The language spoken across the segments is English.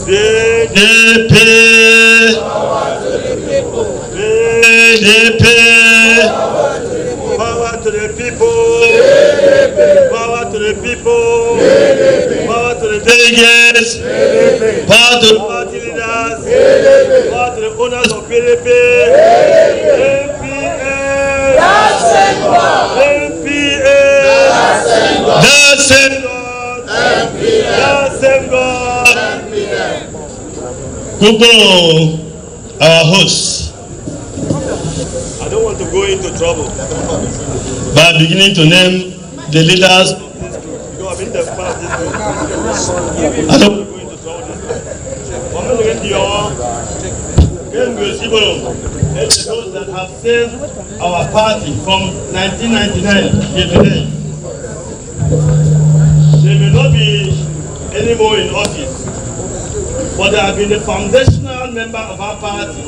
PDP. PDP. Power to the people. Power to the people. Power to the delegates. Power to the party leaders. Power to the owners of PDP. MPA. MPA. The same God. The same God. Google, our hosts. I don't want to go into trouble by beginning to name the leaders of this group, because I've been the part of this group. I don't want to go into trouble this time. I'm going to get those that have saved our party from 1999 till today. They may not be anymore in office, but they have been a foundational member of our party.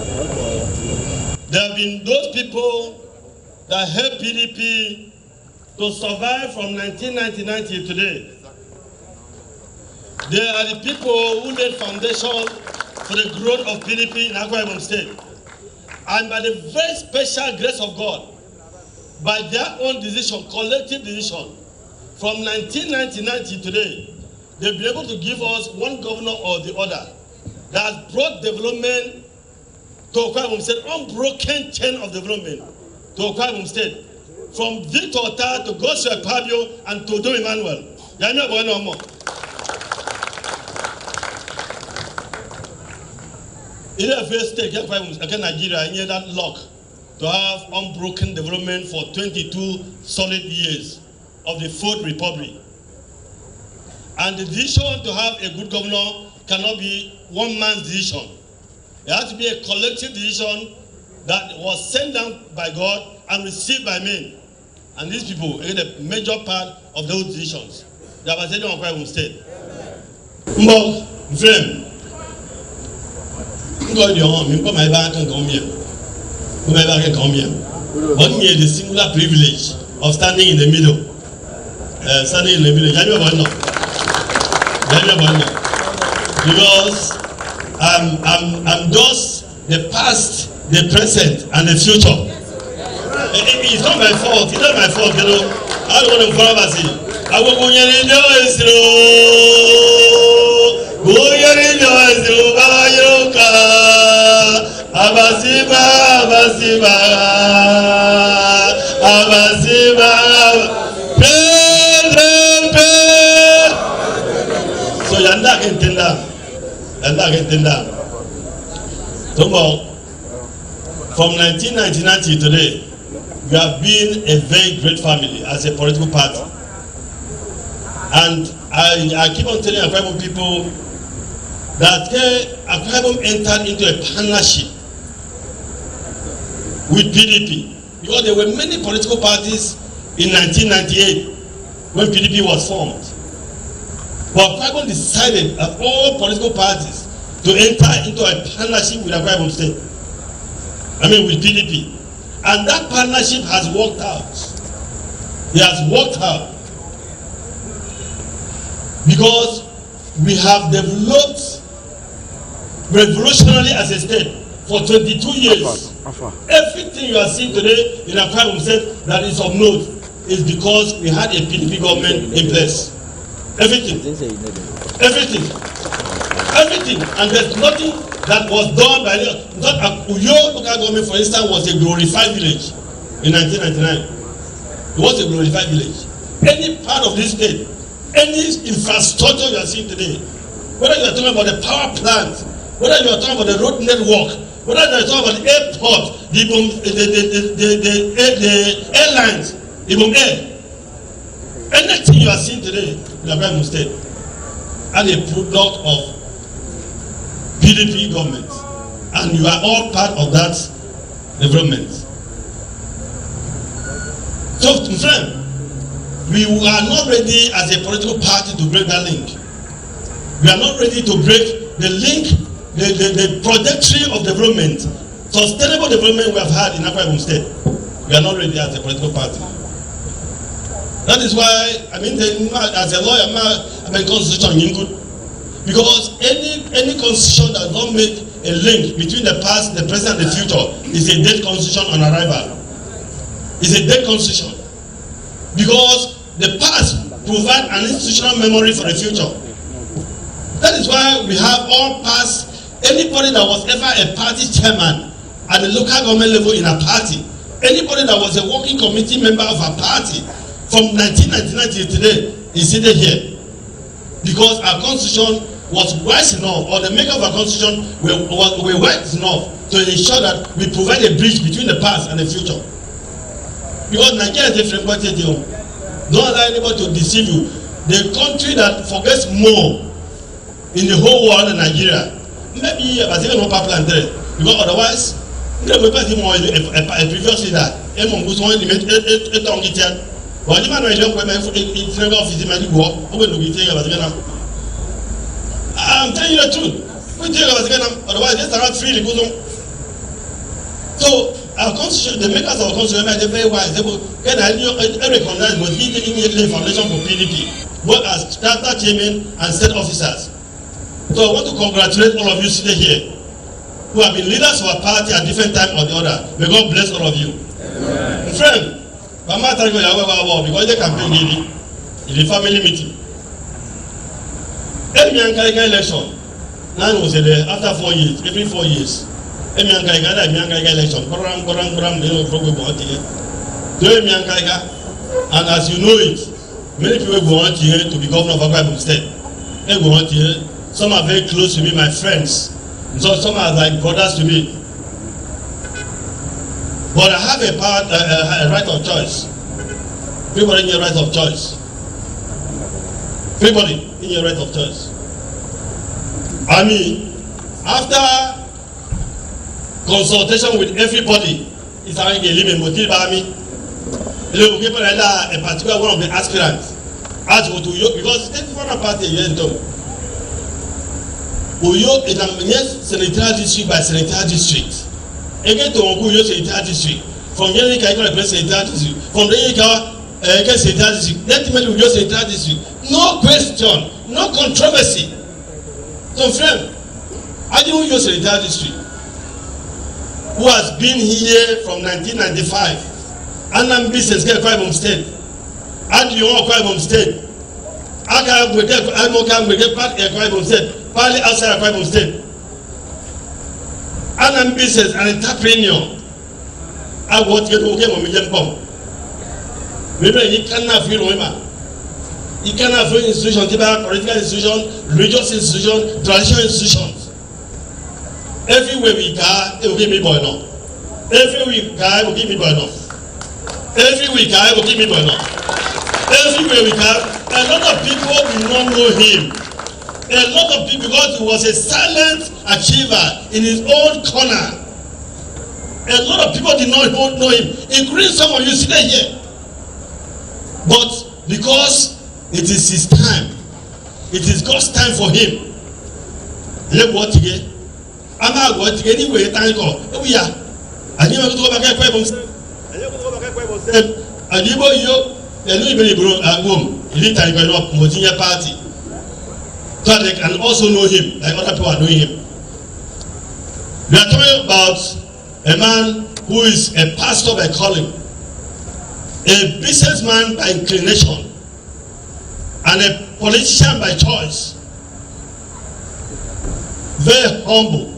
There have been those people that helped PDP to survive from 1999 till today. They are the people who laid foundation for the growth of PDP in Akwa Ibom State. And by the very special grace of God, by their own decision, collective decision, from 1999 till today, they've been able to give us one governor or the other that has brought development to Akwa Ibom State, unbroken chain of development to Akwa Ibom State, from Victor Ota to Gospel Pabio and to Do Emmanuel. In the first stage, Nigeria near that luck to have unbroken development for 22 solid years of the Fourth Republic. And the decision to have a good governor cannot be one man's decision. It has to be a collective decision that was sent down by God and received by men. And these people are a major part of those decisions that was taken on Akwa Ibom State. Mbok, friend, the singular privilege of standing in the middle. Because I'm just the past, the present, and the future. It's not my fault. It's not my fault, you know. I don't want to follow Bassey. I will go in the so yanda kentenda. From 1999 to today, we have been a very great family as a political party. And I keep on telling Akwa Ibom people that Akwa Ibom entered into a partnership with PDP, because there were many political parties in 1998 when PDP was formed. But Akwa Ibom decided that all political parties to enter into a partnership with Akwa Ibom State. With PDP. And that partnership has worked out. It has worked out. Because we have developed revolutionarily as a state for 22 years. Everything you are seeing today in Akwa Ibom State that is of note is because we had a PDP government in place. Everything. And there's nothing that was done by the Uyo local government, for instance, was a glorified village in 1999. It was a glorified village. Any part of this state, any infrastructure you are seeing today, whether you are talking about the power plant, whether you are talking about the road network, whether you are talking about the airport, the airlines, Ibom Air, anything you are seeing today in the Akwa Ibom State are a product of PDP government, and you are all part of that development. So, friend, we are not ready as a political party to break that link. We are not ready to break the link, the trajectory of development, sustainable development we have had in Akwa Ibom State. We are not ready as a political party. That is why, as a lawyer, I'm a constitution. Because any constitution that don't make a link between the past, the present, and the future is a dead constitution on arrival. It's a dead constitution. Because the past provides an institutional memory for the future. That is why we have all past, anybody that was ever a party chairman at the local government level in a party, anybody that was a working committee member of a party from 1999 to today is seated here. Because our constitution was wise enough, or the maker of our constitution were wise enough to ensure that we provide a bridge between the past and the future. Because Nigeria is a framework. Don't allow anybody to deceive you. The country that forgets more in the whole world than Nigeria, maybe Bassey no popular and there, because otherwise, a previous leader, I'm telling you the truth. Otherwise, just around 3 goes. So our constitution, the makers of our constitution, they're very wise. They will recognize what is the foundation for PDP, both as Chapter Chairmen and State Officers. So I want to congratulate all of you sitting here, who have been leaders of our party at different times or the other. May God bless all of you. Amen. Friend, because they campaign in the family meeting. Emmanuel election. Now was there after 4 years, every 4 years. Emmanuel election. And as you know it, many people go on here to be governor of Akwa State. They go on here. Some are very close to me, my friends. So some are like brothers to me. But I have a right of choice. Everybody in your right of choice. Everybody in your right of choice. I mean, after consultation with everybody, it's having a living motive by me. A particular one of the aspirants asked to you because take for a party here in Tom. Uyo is a Senatorial district by Senatorial district. Again to Uyo Senatorial district. From here you can replace Senatorial district. From there you can get Senatorial district. Let me Uyo Senatorial district. No question, no controversy. So friend, I didn't use Senatorial district, who has been here from 1995. And business get Ibom State. And you want Ibom State. I can get part of Ibom State, partly outside Ibom State. And business and entrepreneur. I want to get okay when we jump on. Maybe you cannot feel women. You cannot feel institutions, political institutions, religious institutions, traditional institutions. Everywhere we go, it will give me boy now. Every week, guy will give me boy now. Every week, guy will give me boy now. Everywhere we go, a lot of people will not know him. A lot of people, because he was a silent achiever in his own corner. A lot of people did not know him, including some of you sitting here. But because it is his time, it is God's time for him. Let what again? I'm not going to get anywhere. Thank God. We are. I need to go back to Ibom. I need to go back to Ibom. I need to go. I need to go home. You need to go up Motinia party, so they can also know him like other people are knowing him. We are talking about a man who is a pastor by calling, a businessman by inclination, and a politician by choice. Very humble,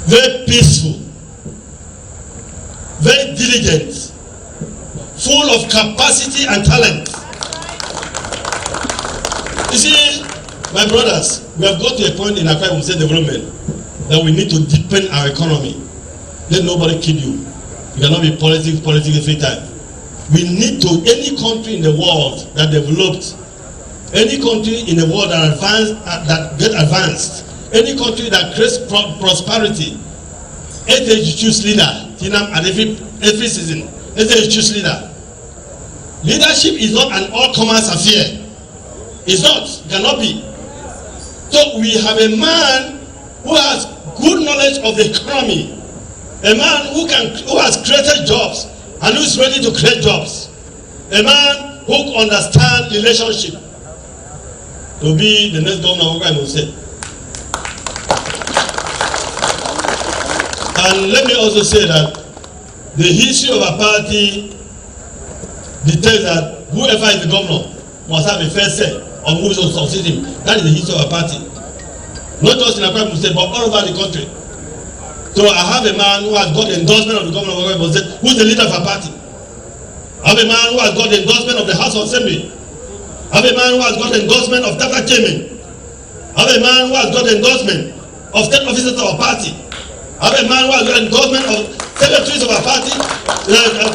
very peaceful, very diligent, full of capacity and talent. You see, my brothers, we have got to a point in Akwa State development that we need to deepen our economy. Let nobody kill you. You cannot be politics every time. We need to, any country in the world that developed, any country in the world that advanced, any country that creates prosperity, they choose leader. At every season, they choose leader. Leadership is not an all-comers affair. It's not. It cannot be. So we have a man who has good knowledge of the economy, a man who has created jobs and who is ready to create jobs, a man who understands relationship, to be the next governor of Akwa State. And let me also say that the history of a party dictates that whoever is the governor must have a fair say on who is succeeding him. That is the history of a party. Not just in Akwa State, but all over the country. So I have a man who has got the endorsement of the governor of Akwa State, who is the leader of a party. I have a man who has got the endorsement of the House of Assembly. I have a man who has got the endorsement of Chapter Chairmen. I have a man who has got the endorsement of state officers of our party. I have a man who has got the endorsement of secretaries of our party,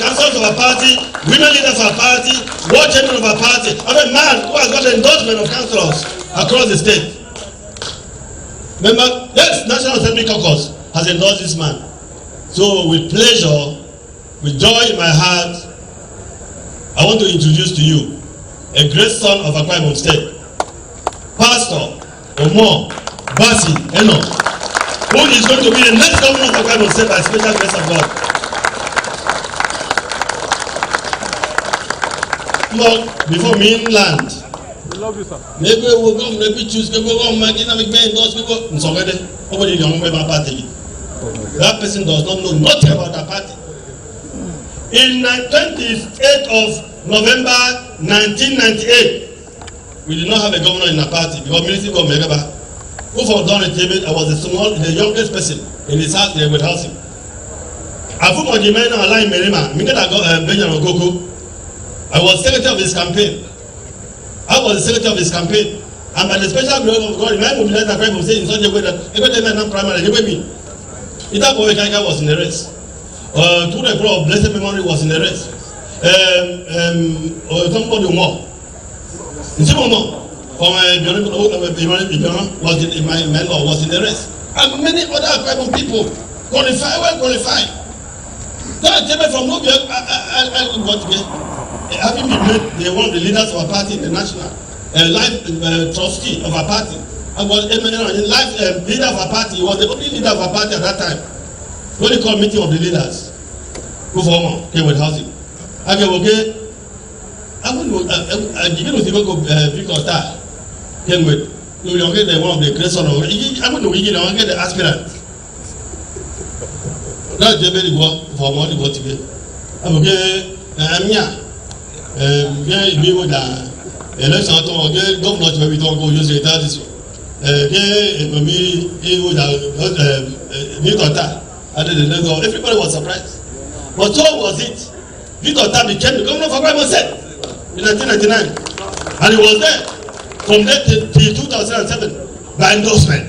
councils of our party, women leaders of our party, ward chairmen of our party. I have a man who has got the endorsement of councillors across the state. Remember, yes, National Assembly Caucus has endorsed this man. So with pleasure, with joy in my heart, I want to introduce to you a great son of Akwa State, Pastor Umo Eno, who is going to be the next governor of Akwa State by special grace of God. But before Moonlight, we love you, sir. Maybe we will go, maybe choose, maybe we will make endorse people. Nobody don't know about party. That person does not know nothing about that party. In 28th of November 1998, we did not have a governor in our party because military government. Who for done it? I was the youngest person in his house. They would house him. I was secretary of his campaign. And by the special grace of God, my mobilized the crime was saying in such a way that every time I'm primary, they will be. Ita boy Kaika was in the race. To the pro of blessed memory was in the race. Somebody more. For my my mentor was in the race. And many other tribal people qualified, well qualified. That came from nowhere. Having been made one of the leaders of our party in the national life trustee of our party. I was life leader of our party. He was the only leader of our party at that time. When they called meeting of the leaders, go for came with housing. I go okay. I begin with the Victor Star. Came with. You will get one of the great son of. I want to get the aspirant. That's the very work for what you want to get. I'm okay. I'm here. We would election to get governor to be talking about using that is. Everybody was surprised. But so was it. Victor became the governor of Akwa State in 1999. And he was there from there till 2007 by endorsement.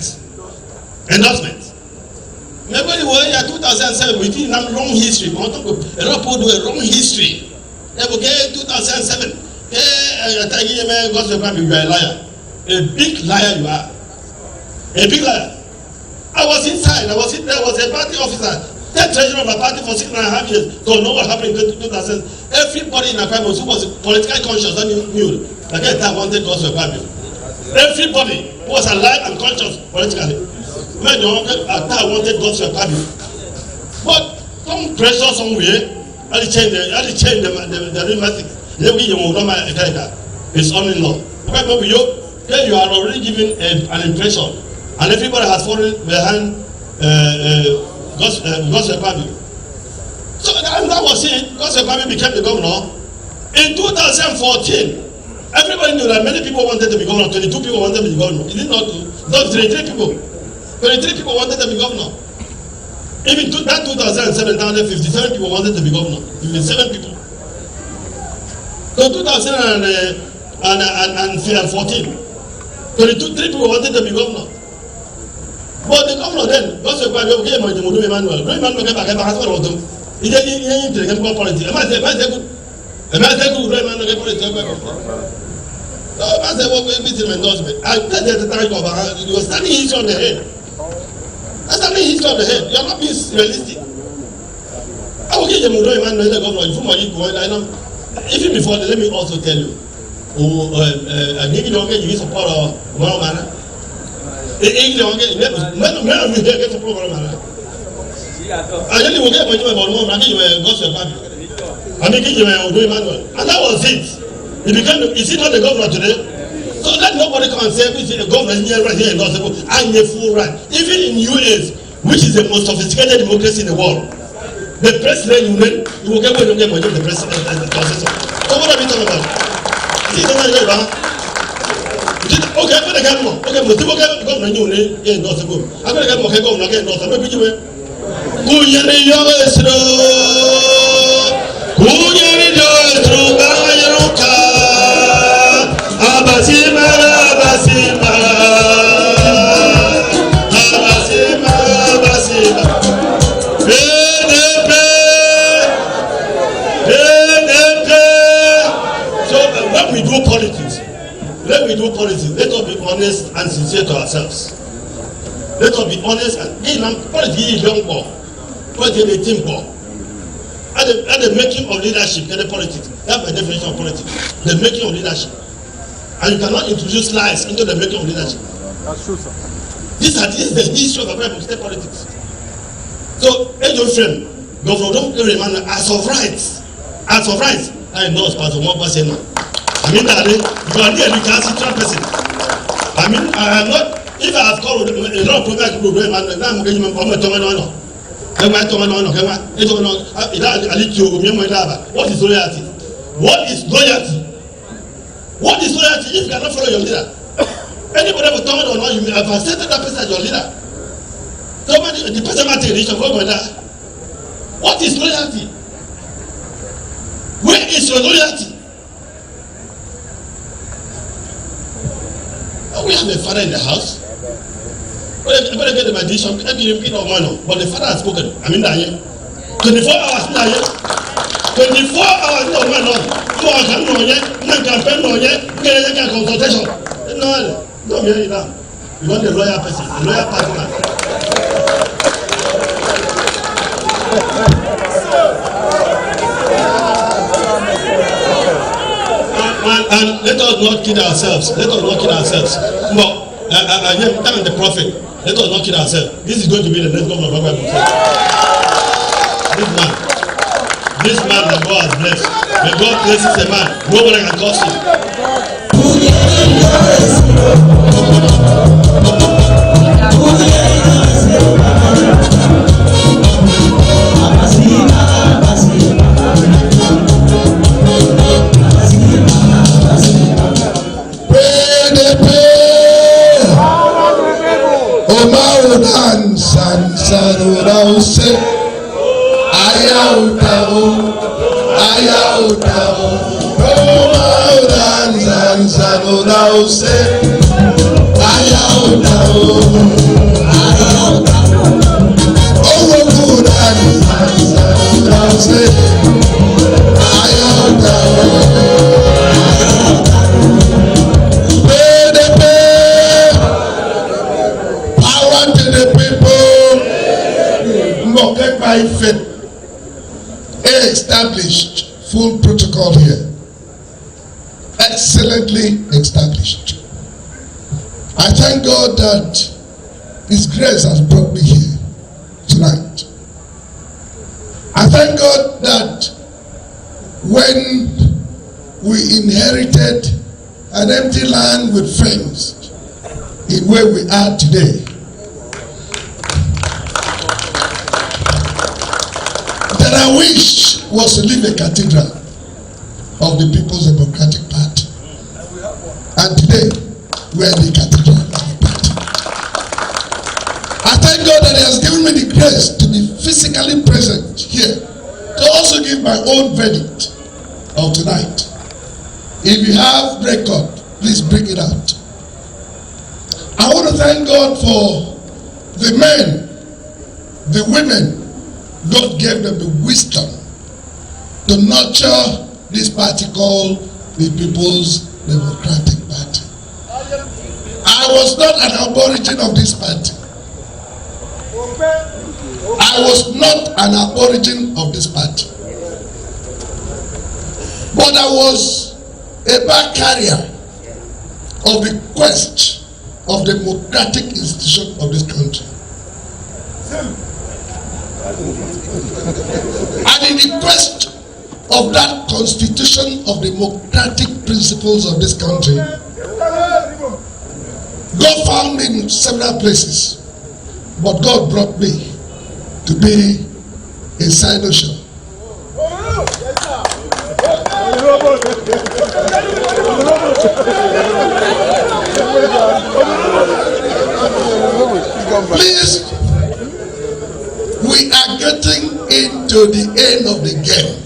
Maybe we were in 2007, we didn't have long history. We want to do a long history. Okay, 2007. You are a liar. A big liar you are. A big liar. I was inside. I was a party officer. Then treasurer of a party for 6.5 years. Don't know what happened in 2000. Everybody in Akwa who was politically conscious and knew that I wanted God's party. Everybody who was alive and conscious politically. When the wanted God's party. But some pressure somewhere, I change the rheumatic. His son-in-law. You are already giving an impression. And everybody has fallen behind God's Republic. So that was it. God's Republic became the governor. In 2014, everybody knew that many people wanted to be governor. 22 people wanted to be governor. It did not do. Not 23 people. 23 people wanted to be governor. Even that 2007, 57 people wanted to be governor. 57 people. So 2014, 3 people wanted to be governor. But the governor then, God's Republic, okay, Emmanuel came back and hospital. He didn't take politics. Am I good? Emmanuel get politics. So I said, what will be the endorsement? I said at the time you were standing history on the head. I'm standing history on the head. You are not being realistic. I will give Emmanuel the governor. Even before, let me also tell you. I think you don't get you support of Mana. I don't get support of Mana. I don't even get my God's Republic. I mean, Emmanuel. And that was it. He became, is he not the governor today? So let nobody come and say the government is right here in North Africa and a full right. Even in US, which is the most sophisticated democracy in the world, the president you will get when you get the president and the consensus. So what are we talking about? See, okay, for the government. Okay, but the government in North Africa. I'm going to get more government again in North Africa. Kuyani Yovesro, Kuyani Yovesro, Bayaruka, Abasima, Abasima, Abasima, Abasima, So when we do politics, let us be honest and sincere to ourselves. Let us be honest and politics don't go. Politics is a team ball. At the making of leadership, get the politics. That's my definition of politics. The making of leadership. And you cannot introduce lies into the making of leadership. That's true, sir. This is the history of American state politics. So, in your frame, Governor don't remind as of rights. As of rights, I know it's part of one person now. I mean that you are the recalcitrant person. I mean, I am not. If I have called a lot of programs to program, and I'm going to come to what is loyalty? What is loyalty? What is loyalty if you cannot follow your leader? Anybody will tell me or not, you have accepted that person as your leader. Somebody, the person might take a decision for that. What is loyalty? Where is your loyalty? We have a father in the house. But get the addition, but the father has spoken. I mean, 24 hours now. 24 hours no man on. You are campaign no yet. Get a consultation. No, you want the lawyer person, the lawyer partner. And let us not kid ourselves. No, I am the prophet. Let us not kid ourselves. This is going to be the next governor of Akwa. This man that God has blessed. When God blesses a man, nobody can curse him. Established full protocol here, excellently established. I thank God that His grace has brought me here tonight. I thank God that when we inherited an empty land with friends in where we are today, that I wish was to leave a cathedral of the People's Democratic Party. And today, we are the cathedral of the party. I thank God that He has given me the grace to be physically present here, to also give my own verdict of tonight. If you have record, please bring it out. I want to thank God for the men, the women. God gave them the wisdom to nurture this party called the People's Democratic Party. I was not an aborigine of this party. I was not an aborigine of this party. But I was a back carrier of the quest of democratic institution of this country. And in the quest of that constitution of democratic principles of this country, God found me in several places, but God brought me to be a senatorial. Please, we are getting into the end of the game.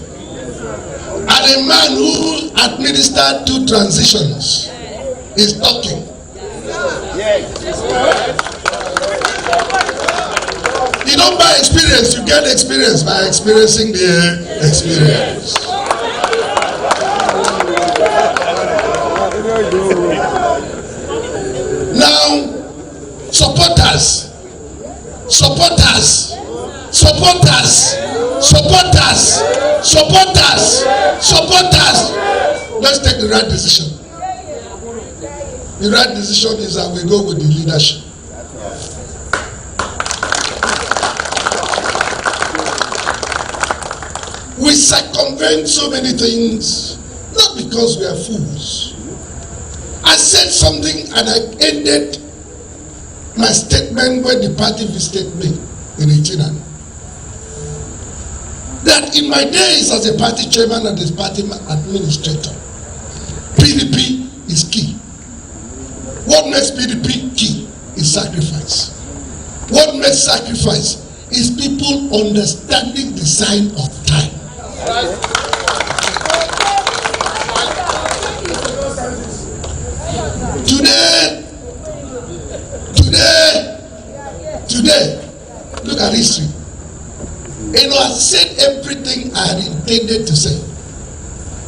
And a man who administered 2 transitions is talking. You don't buy experience, you get experience by experiencing the experience. Now, supporters. Let's take the right decision. The right decision is that we go with the leadership. We circumvent so many things, not because we are fools. I said something and I ended my statement when the party visited me in Echina. That in my days as a party chairman and as party administrator, PDP is key. What makes PDP key is sacrifice. What makes sacrifice is people understanding the sign of time. Today, look at history. Eno has said everything I had intended to say.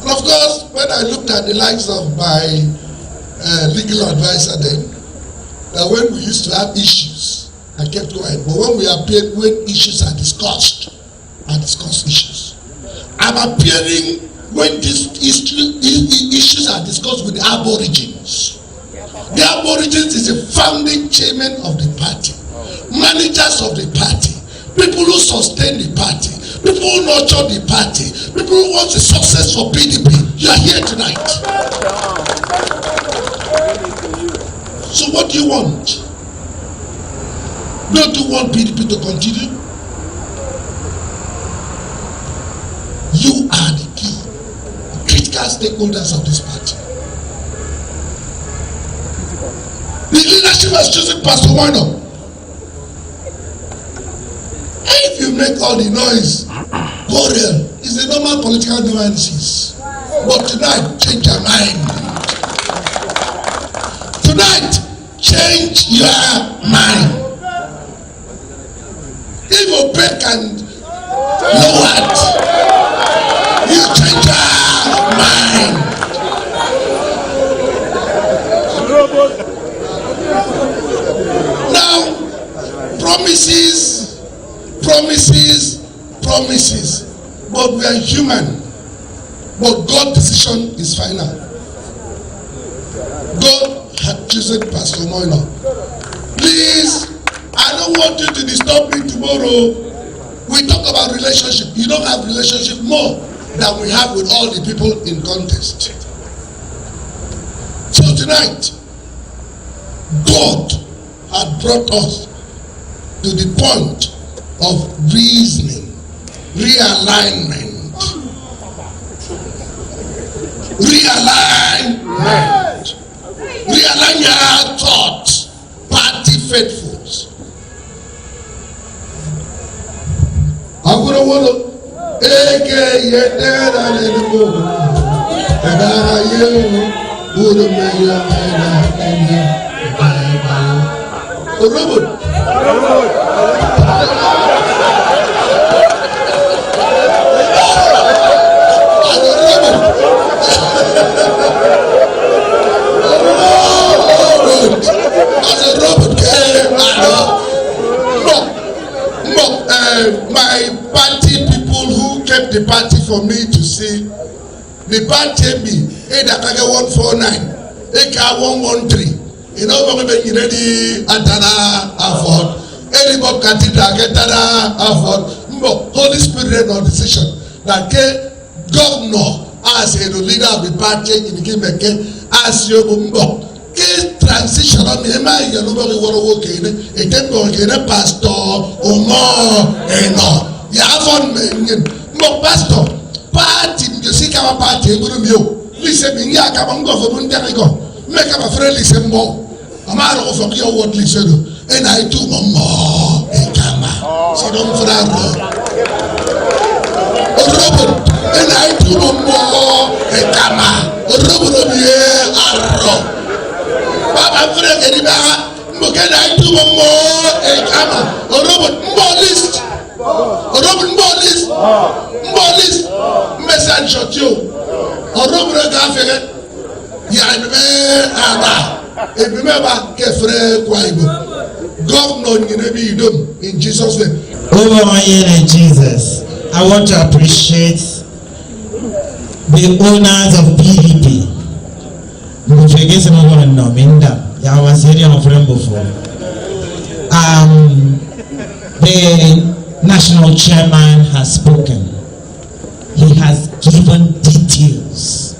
And of course, when I looked at the likes of my legal advisor then, that when we used to have issues, I kept quiet. But when we appear, when issues are discussed, I discuss issues. I'm appearing when these issues are discussed with the Aborigines. The Aborigines is the founding chairman of the party, managers of the party, people who sustain the party, people who nurture the party, people who want the success for PDP. You are here tonight. So what do you want? Don't you want PDP to continue? You are the key, the critical stakeholders of this party. The leadership has chosen Pastor Umo Eno. If you make all the noise, go real. It's a normal political nuances. But tonight, change your mind. Tonight, change your mind. If you break and lowered, you change your mind. Now, promises. But we are human. But God's decision is final. God had chosen Pastor Umo Eno. Please, I don't want you to disturb me tomorrow. We talk about relationship. You don't have relationship more than we have with all the people in contest. So tonight, God had brought us to the point of reasoning, realignment. Realign your thoughts, party faithfuls. I'm going to want to my party people who kept the party for me to see the party me Eyakenyi 149 113 you know what we ready atana afford anybody cathedral getana afford Holy Spirit no decision that governor as a leader of the party in Kimeke as you transition of me, my yellow work in a temple in a Pastor Umo Eno. You have no pastor. Party, you see, our party, listen, I come go for Montego. Make up a friendly symbol. A matter of your what listen, and I do no more. A camera. See, don't for that road. A robot, and I do no more. A camera. A robot of the arrow. Papa, friend, and I do no more. A camera. A robot, more list. A robot, more list. More list. Message shot you. A robot, I Governor in Jesus' name. Over my year in Jesus, I want to appreciate the owners of PDP. The national chairman has spoken. He has given details,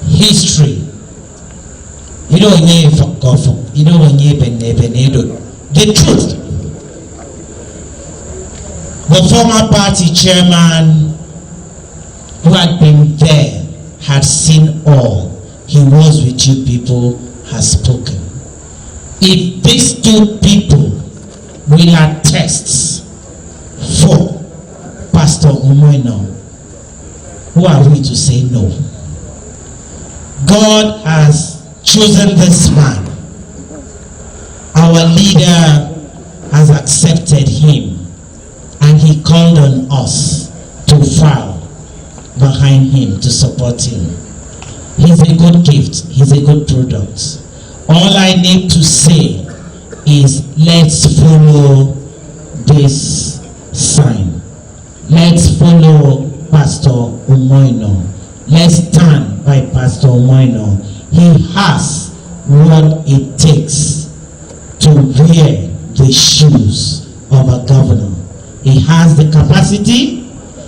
history. You know when you forgot, you know when you the truth. The former party chairman who had been there had seen all. He was with you people, has spoken. If these two people will attest for Pastor Umo Eno, who are we to say no? God has chosen this man. Our leader has accepted him, and he called on us to file behind him, to support him. He's a good gift. He's a good product. All I need to say is let's follow this sign. Let's follow Pastor Umo Eno. Let's stand by Pastor Umo Eno. He has what it takes to wear the shoes of a governor. He has the capacity,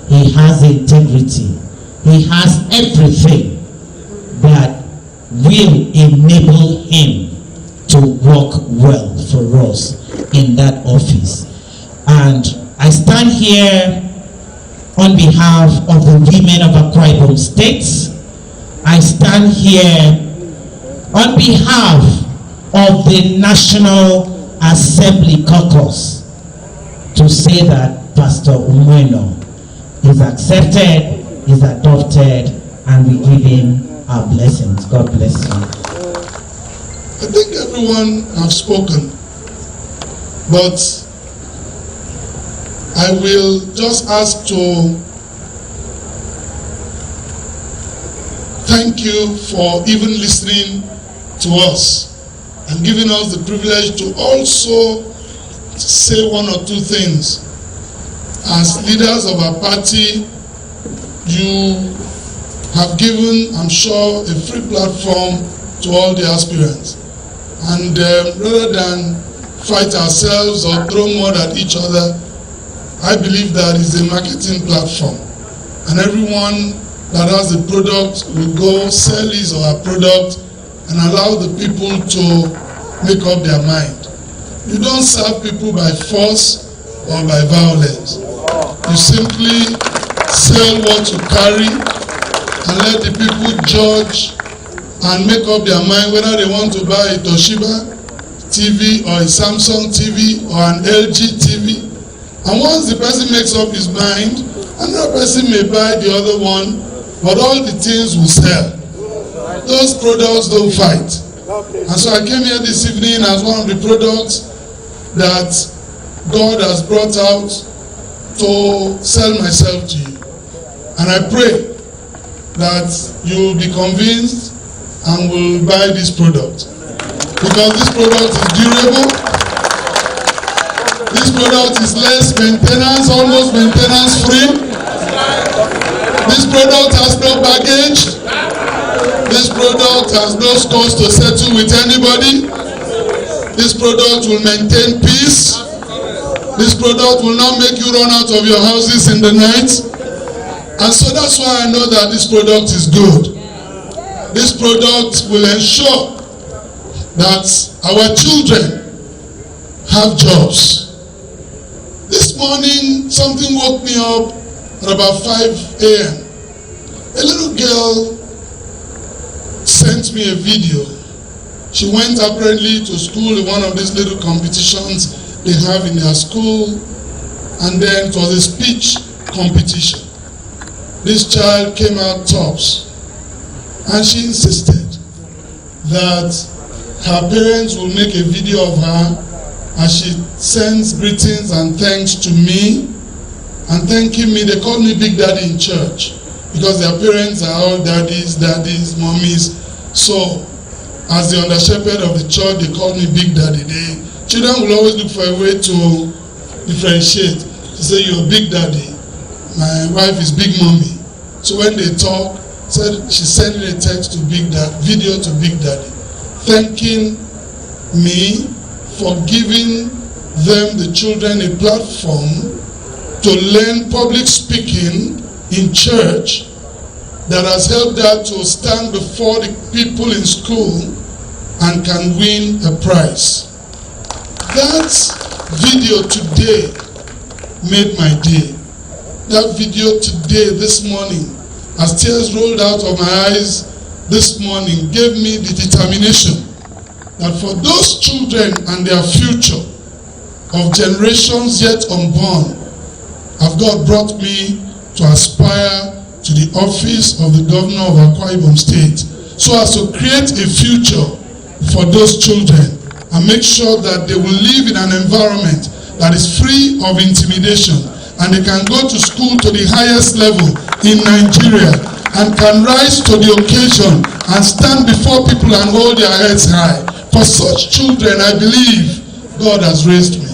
he has the integrity, he has everything that will enable him to work well for us in that office. And I stand here on behalf of the women of Akwa Ibom State. I stand here on behalf of the National Assembly Caucus to say that Pastor Umo Eno is accepted, is adopted, and we give him our blessings. God bless you. I think everyone has spoken, but I will just ask to thank you for even listening to us and giving us the privilege to also say one or two things. As leaders of our party, you have given, I'm sure, a free platform to all the aspirants. And rather than fight ourselves or throw mud at each other, I believe that is a marketing platform. And everyone that has a product will go sell his or her product and allow the people to make up their mind. You don't serve people by force or by violence. You simply sell what you carry and let the people judge and make up their mind whether they want to buy a Toshiba TV or a Samsung TV or an LG TV. And once the person makes up his mind, another person may buy the other one, but all the things will sell. Those products don't fight. And so I came here this evening as one of the products that God has brought out to sell myself to you. And I pray that you will be convinced and will buy this product. Because this product is durable. This product is less maintenance, almost maintenance free. This product has no baggage. This product has no scores to settle with anybody. This product will maintain peace. This product will not make you run out of your houses in the night. And so that's why I know that this product is good. This product will ensure that our children have jobs. This morning, something woke me up at about 5 a.m. A little girl sent me a video. She went apparently to school in one of these little competitions they have in their school, and then it was a speech competition. This child came out tops, and she insisted that her parents will make a video of her as she sends greetings and thanks to me and thanking me. They call me Big Daddy in church because their parents are all daddies, mommies. So as the under shepherd of the church, they call me Big Daddy. The children will always look for a way to differentiate. To say, you're Big Daddy, my wife is Big Mommy. So when they talk, she sent a text to Big Daddy, video to Big Daddy, thanking me for giving them, the children, a platform to learn public speaking in church that has helped her to stand before the people in school and can win a prize. That video today made my day. That video today, this morning, as tears rolled out of my eyes this morning, gave me the determination that for those children and their future of generations yet unborn, have God brought me to aspire to the office of the governor of Akwa Ibom State, so as to create a future for those children and make sure that they will live in an environment that is free of intimidation, and they can go to school to the highest level in Nigeria and can rise to the occasion and stand before people and hold their heads high. For such children, I believe God has raised me.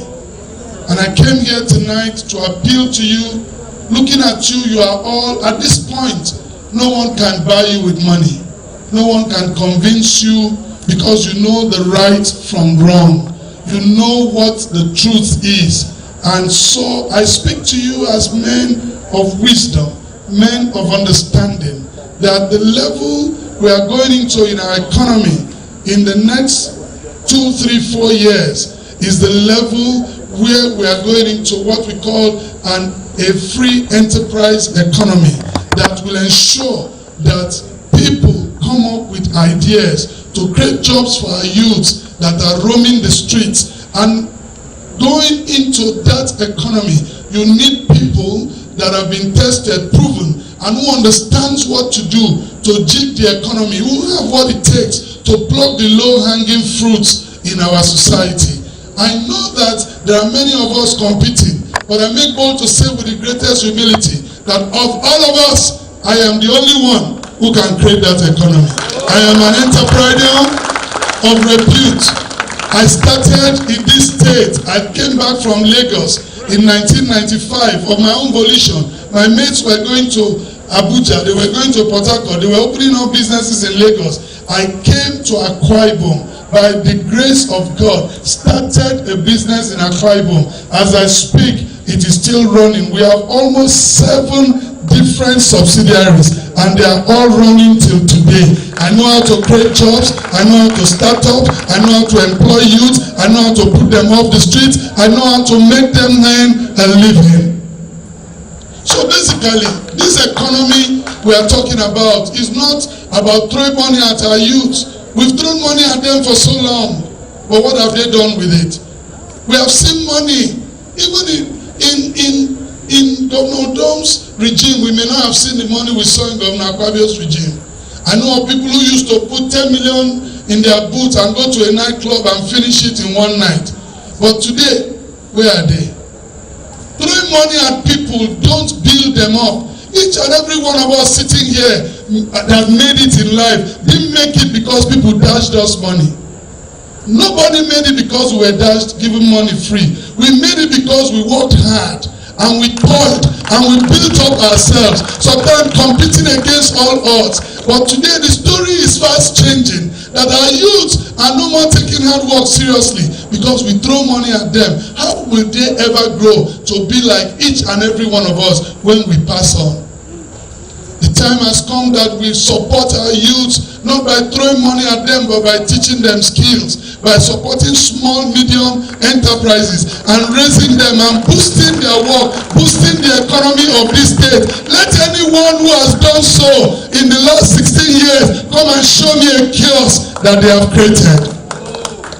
And I came here tonight to appeal to you. Looking at you, you are all, at this point, no one can buy you with money. No one can convince you, because you know the right from wrong. You know what the truth is. And so I speak to you as men of wisdom, men of understanding, that the level we are going into in our economy in the next 2, 3, 4 years is the level where we are going into what we call a free enterprise economy that will ensure that people come up with ideas to create jobs for our youths that are roaming the streets. And going into that economy, you need people that have been tested, proven, and who understands what to do to jig the economy, who have what it takes to pluck the low-hanging fruits in our society. I know that there are many of us competing, but I make bold to say with the greatest humility that of all of us, I am the only one who can create that economy. I am an entrepreneur of repute. I started in this state. I came back from Lagos in 1995 of my own volition. My mates were going to Abuja, they were going to Port Harcourt, they were opening up businesses in Lagos. I came to Akwa Ibom. By the grace of God, started a business in Akwa Ibom. As I speak, it is still running. We have almost 7 different subsidiaries, and they are all running till today. I know how to create jobs, I know how to start up, I know how to employ youth, I know how to put them off the streets, I know how to make them earn a living. So basically, this economy we are talking about is not about throwing money at our youth. We've thrown money at them for so long, but what have they done with it? We have seen money, even in Governor Dom's regime. We may not have seen the money we saw in Governor Akpabio's regime. I know of people who used to put 10 million in their boots and go to a nightclub and finish it in one night. But today, where are they? Throwing money at people don't build them up. Each and every one of us sitting here that made it in life didn't make it because people dashed us money. Nobody made it because we were dashed, given money free. We made it because we worked hard and we toiled and we built up ourselves, sometimes competing against all odds. But today the story is fast changing, that our youth are no more taking hard work seriously because we throw money at them. How will they ever grow to be like each and every one of us when we pass on? The time has come that we support our youth, not by throwing money at them, but by teaching them skills, by supporting small, medium enterprises and raising them and boosting their work, boosting the economy of this state. Let anyone who has done so in the last 16 years come and show me a kiosk that they have created.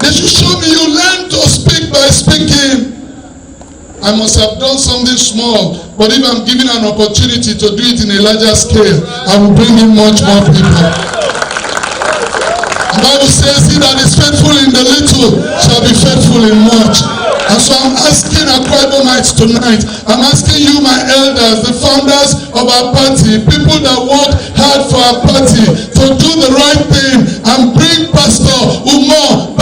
They should show me you learn to speak by speaking. I must have done something small, but if I'm given an opportunity to do it in a larger scale, I will bring in much more people. The Bible says, he that is faithful in the little shall be faithful in much. And so I'm asking Akwa Ibomites tonight, I'm asking you, my elders, the founders of our party, people that work hard for our party, to do the right thing and bring Pastor Umo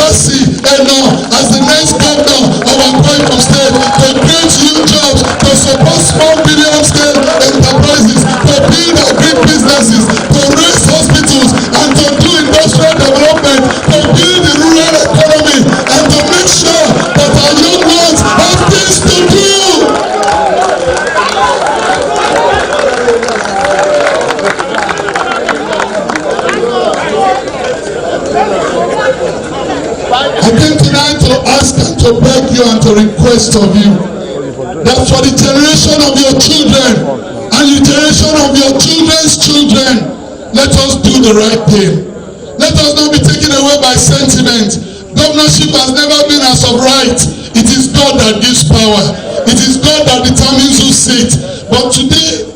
Eno as the next governor of Akwa Ibom State to create new jobs, to support small medium scale enterprises, to build agri businesses, to raise hospitals, and to do industrial development, to build the rural economy, and to make sure that our young ones have things to do. I came tonight to ask and to beg you and to request of you that for the generation of your children and the generation of your children's children, let us do the right thing. Let us not be taken away by sentiment. Governorship has never been as of right. It is God that gives power. It is God that determines who sits. But today,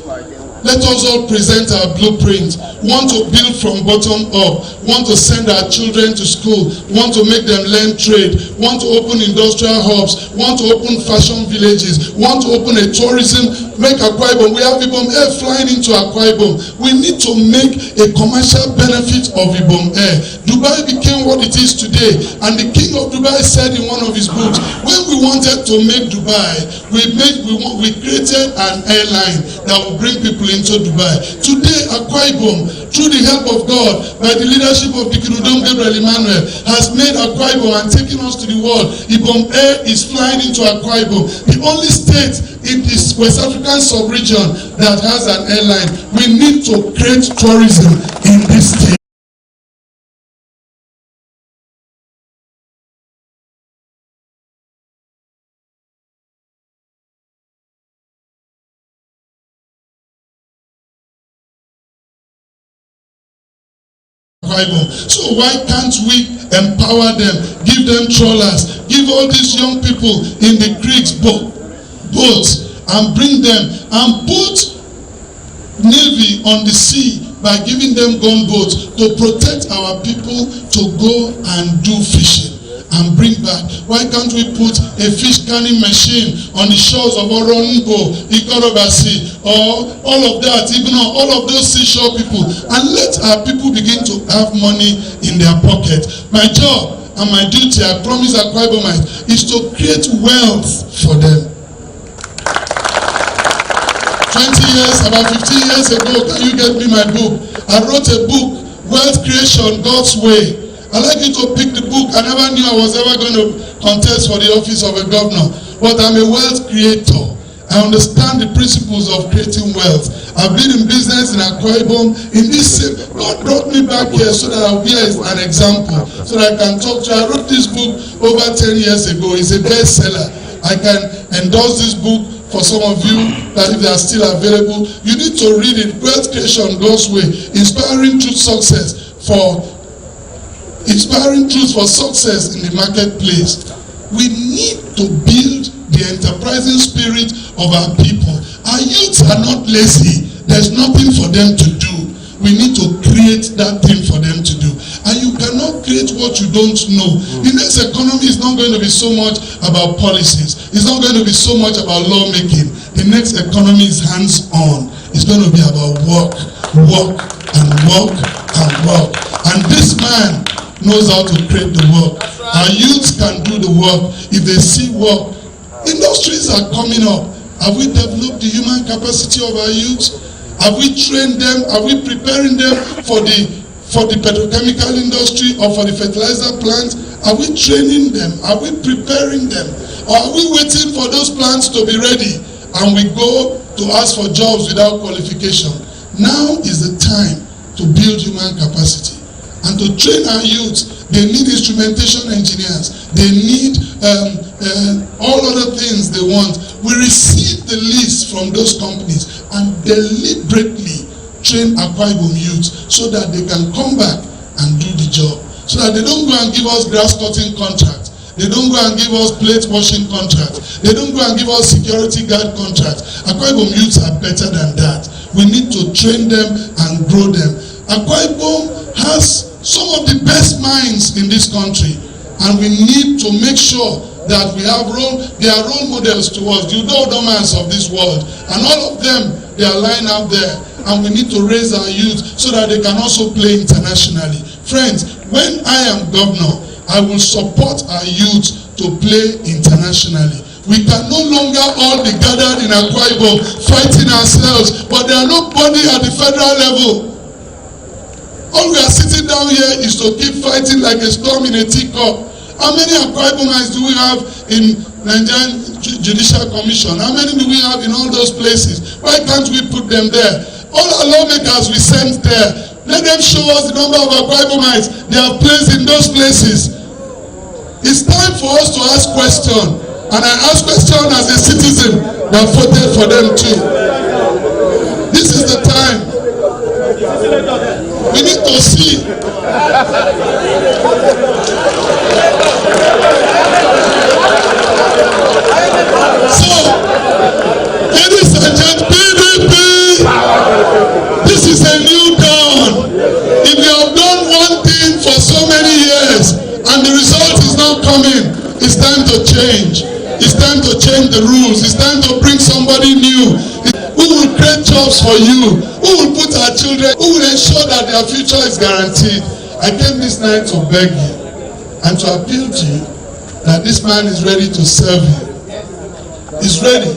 let us all present our blueprint. Want to build from bottom up. Want to send our children to school. Want to make them learn trade. Want to open industrial hubs. Want to open fashion villages. Want to open a tourism. Make Akwa Ibom. We have Ibom Air flying into Akwa Ibom. We need to make a commercial benefit of Ibom Air. Dubai became what it is today. And the king of Dubai said in one of his books, when we wanted to make Dubai, we created an airline that will bring people into Dubai. Today, Akwa Ibom, through the help of God, by the leadership of Emmanuel, has made Akwa Ibom and taken us to the world. Ibom Air is flying into Akwa Ibom, the only state in this West African sub-region that has an airline. We need to create tourism in this state. So why can't we empower them, give them trawlers, give all these young people in the creeks boats, and bring them and put navy on the sea by giving them gunboats to protect our people to go and do fishing and bring back. Why can't we put a fish canning machine on the shores of Oronbo, Bassey, or all of that, even all of those seashore people, and let our people begin to have money in their pocket. My job and my duty, I promise Akwa Ibomites, is to create wealth for them. 20 years, about 15 years ago, can you get me my book? I wrote a book, Wealth Creation, God's Way. I'd like you to pick the book. I never knew I was ever going to contest for the office of a governor. But I'm a wealth creator. I understand the principles of creating wealth. I've been in business in Akwa Ibom. In this same, God brought me back here so that I'll be as an example, so that I can talk to you. I wrote this book over 10 years ago. It's a bestseller. I can endorse this book for some of you that if they are still available. You need to read it. Wealth Creation, God's Way. Inspiring truth for success in the marketplace. We need to build the enterprising spirit of our people. Our youths are not lazy. There's nothing for them to do. We need to create that thing for them to do. And you cannot create what you don't know. The next economy is not going to be so much about policies. It's not going to be so much about lawmaking. The next economy is hands-on. It's going to be about work, work, and work, and work. And this man knows how to create the work. Our youths can do the work. If they see work, industries are coming up. Have we developed the human capacity of our youths? Have we trained them? Are we preparing them for the petrochemical industry or for the fertilizer plant? Are we training them? Are we preparing them? Or are we waiting for those plants to be ready and we go to ask for jobs without qualification? Now is the time to build human capacity and to train our youth. They need instrumentation engineers. They need all other things they want. We receive the list from those companies and deliberately train Akwa Ibom youth so that they can come back and do the job. So that they don't go and give us grass cutting contracts. They don't go and give us plate washing contracts. They don't go and give us security guard contracts. Akwa Ibom youths are better than that. We need to train them and grow them. Akwa Ibom has some of the best minds in this country, and we need to make sure that we have they are role models to us, the Udodomans of this world, and all of them, they are lying out there, and we need to raise our youth so that they can also play internationally. Friends, when I am governor, I will support our youth to play internationally. We can no longer all be gathered in Akwa Ibom fighting ourselves, but there are nobody at the federal level. All we are sitting down here is to keep fighting like a storm in a teacup. How many Akwa Ibomites do we have in Nigerian Judicial Commission? How many do we have in all those places? Why can't we put them there? All our lawmakers we sent there, let them show us the number of Akwa Ibomites they have placed in those places. It's time for us to ask questions. And I ask questions as a citizen that voted for them too. This is the time. We need to see. So, ladies and gentlemen, PDP, this is a new dawn. If you have done one thing for so many years and the result is not coming, it's time to change. It's time to change the rules. It's time to bring somebody new. Who will create jobs for you? Who will put our children? Who will ensure that their future is guaranteed? I came this night to beg you and to appeal to you that this man is ready to serve you. He's ready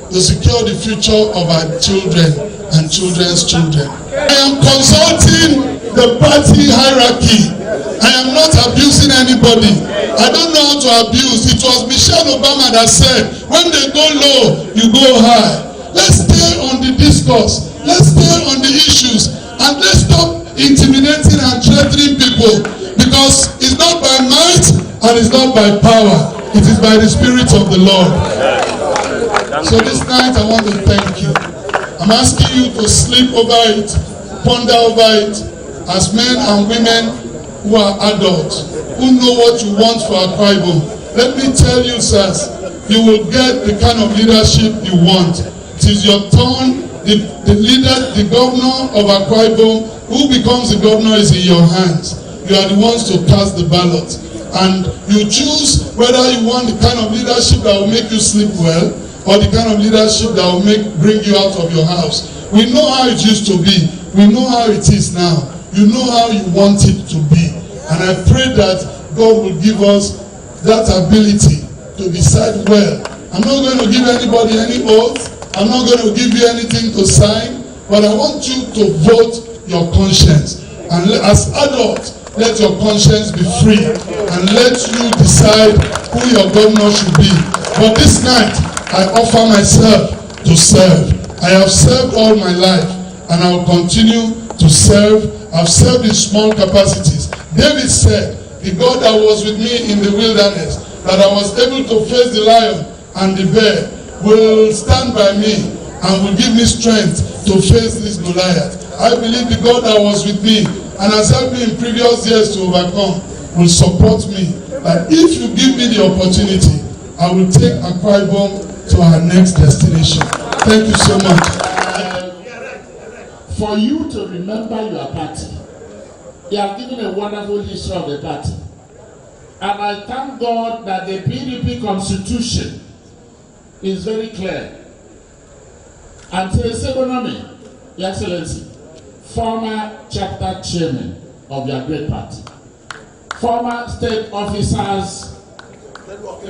to secure the future of our children and children's children. I am consulting the party hierarchy. I am not abusing anybody. I don't know how to abuse. It was Michelle Obama that said, when they go low, you go high. Let's stay on the discourse. Let's stay on the issues. And let's stop intimidating and threatening people. Because it's not by might and it's not by power. It is by the Spirit of the Lord. So this night I want to thank you. I'm asking you to sleep over it, ponder over it, as men and women who are adults, who know what you want for Akwa Ibom. Let me tell you, sirs, you will get the kind of leadership you want. It is your turn. The leader, the governor of Akwa Ibom, who becomes the governor is in your hands. You are the ones to cast the ballot. And you choose whether you want the kind of leadership that will make you sleep well, or the kind of leadership that will bring you out of your house. We know how it used to be. We know how it is now. You know how you want it to be. And I pray that God will give us that ability to decide well. I'm not going to give anybody any oath. I'm not going to give you anything to sign. But I want you to vote your conscience. And as adults, let your conscience be free. And let you decide who your governor should be. But this night, I offer myself to serve. I have served all my life. And I will continue to serve. I've served in small capacities. David said, the God that was with me in the wilderness, that I was able to face the lion and the bear, will stand by me and will give me strength to face this Goliath. I believe the God that was with me and has helped me in previous years to overcome will support me. That if you give me the opportunity, I will take Akwa Ibom to our next destination. Thank you so much. For you to remember your party, you have given a wonderful history of the party. And I thank God that the PDP constitution is very clear. And to his economy, Your Excellency, former chapter chairman of your great party, former state officers,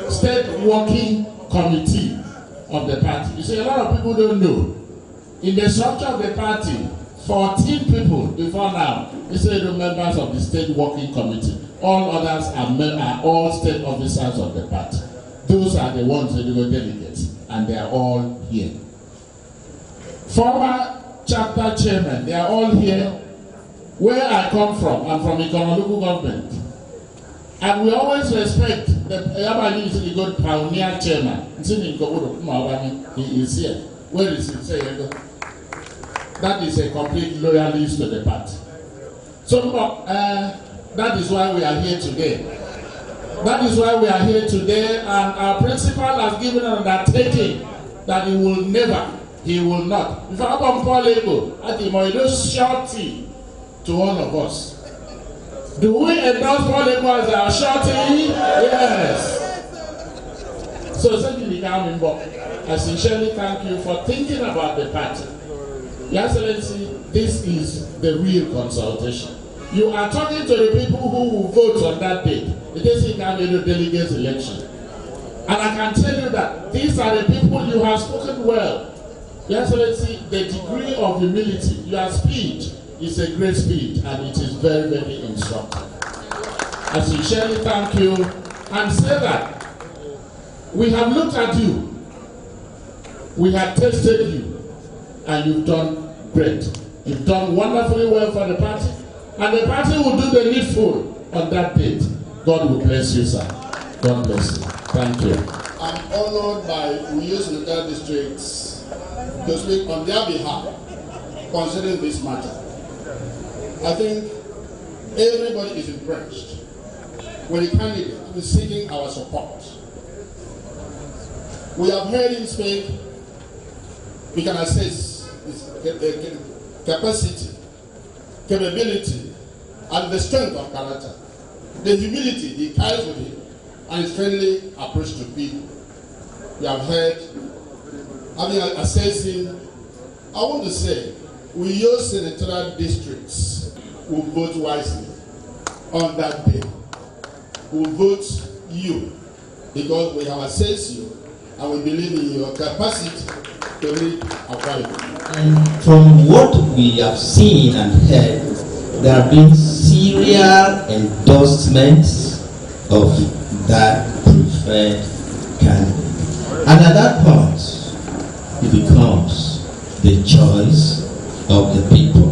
state working committee of the party. You see, a lot of people don't know. In the structure of the party, 14 people before now, instead of members of the state working committee. All others are all state officers of the party. Those are the ones that were delegates, and they are all here. Former chapter chairmen, they are all here. Where I come from, I'm from Akon local government. And we always respect the Eyakenyi is a good pioneer chairman. He is here. Where is he? That is a complete loyalist to the party. So that is why we are here today. That is why we are here today, and our principal has given an undertaking that he will not. If I come Paul Ego, I think my shouting to all of us. Do we endorse Paul Ego as our shouting? Yes. So, I sincerely thank you for thinking about the party. Your Excellency, this is the real consultation. You are talking to the people who will vote on that date. It is in the delegates election. And I can tell you that these are the people you have spoken well. Your Excellency, the degree of humility, your speech is a great speech, and it is very, very instructive. I sincerely thank you and say that we have looked at you, we have tested you, and you've done great. You've done wonderfully well for the party, and the party will do the needful on that date. God will bless you, sir. God bless you. Thank you. I'm honored by Uyo Senatorial districts to speak on their behalf concerning this matter. I think everybody is impressed with the candidate who is seeking our support. We have heard him speak. We can assess his capacity, capability, and the strength of character. The humility he carries with him, and his friendly approach to people. We have heard, having assessed him, I want to say, we use senatorial districts who vote wisely on that day. We vote you because we have assessed you and we believe in your capacity to lead Akwa. And from what we have seen and heard, there have been serial endorsements of that preferred candidate. And at that point, it becomes the choice of the people.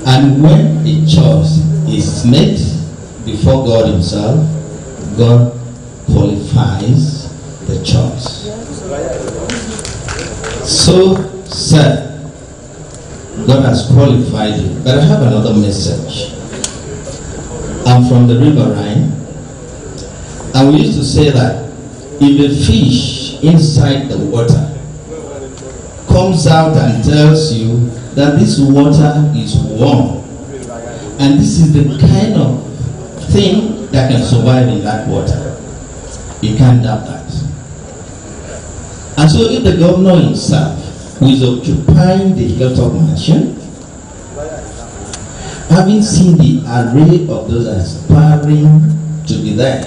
And when a choice is made before God Himself, God qualifies the choice. So, sir, God has qualified you. But I have another message. I'm from the riverine, and we used to say that if a fish inside the water comes out and tells you that this water is warm, and this is the kind of thing that can survive in that water, you can't doubt that. And so if the governor himself, who is occupying the hilltop mansion, having seen the array of those aspiring to be there,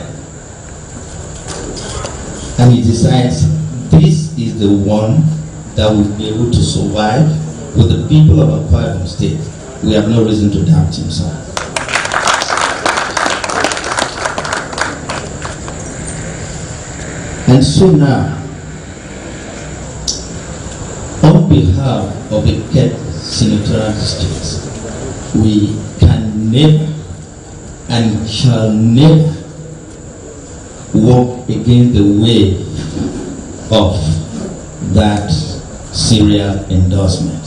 and he decides this is the one that will be able to survive with the people of Akwa State, we have no reason to doubt him, sir. And so now, on behalf of the Cape Senatorial Districts, we can never and shall never walk against the way of that serial endorsement.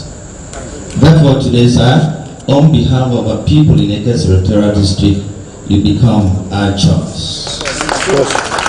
Therefore today, sir, on behalf of our people in the Senatorial District, you become our choice. Yes.